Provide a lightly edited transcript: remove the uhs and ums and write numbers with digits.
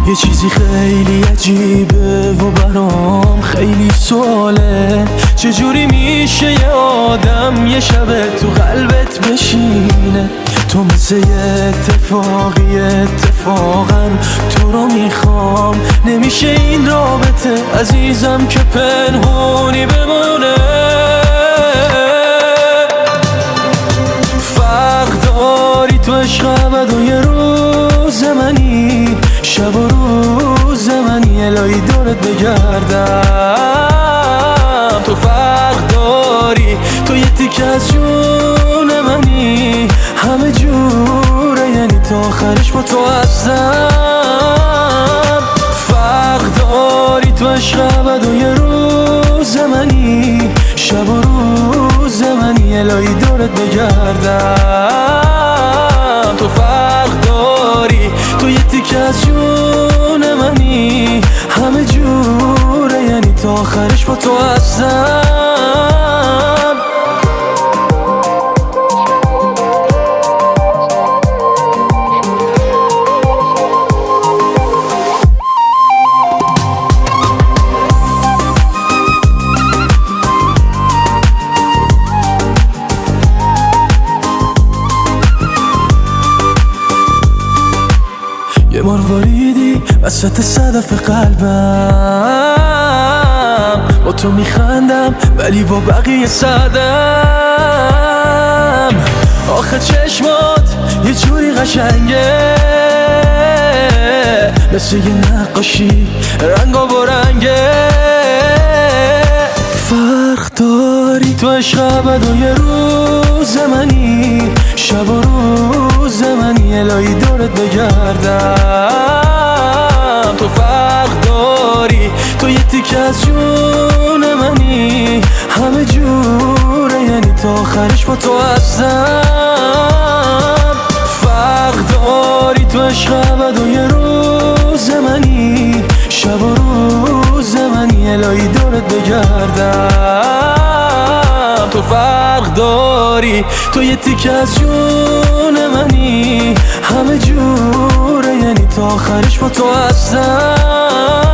یه چیزی خیلی عجیبه و برام خیلی سواله، چجوری میشه یه آدم یه شب تو قلبت بشینه؟ تو مثل یه اتفاقا تو رو میخوام، نمیشه این رابطه عزیزم که پنهونی بمونه. فرق داری تو عشق ابد و یه روز منی، شب و روز منی، الهی دورت بگردم. تو فرق داری، تو یه تیکه از جون منی، همه جوره یعنی تا آخرش با تو هستم. فرق داری تو عشق ابد و یه روز منی، شب و روز منی، الهی دورت بگردم. تو فرق داری، تو یه تیکه از جون منی، همه جوره یعنی تا آخرش با تو هستم. یه مارواریدی وسط صدف قلبم، با تو میخندم ولی با بقیه سردم. آخه چشمات یه جوری قشنگه، مثل یه نقاشی رنگا با رنگه. فرق داری تو عشق ابد و یه روز منی، شب و روز منی، الهی دورت بگردم. تو فرق داری، تو یه تیکه از جون منی، همه جوره یعنی تا آخرش با تو هستم. فرق داری تو عشق ابد و یه روز منی، شب و روز منی، الهی دورت بگردم. تو فرق داری، تو یه تیکه از جون منی، همه جوره یعنی تا آخرش با تو هستم.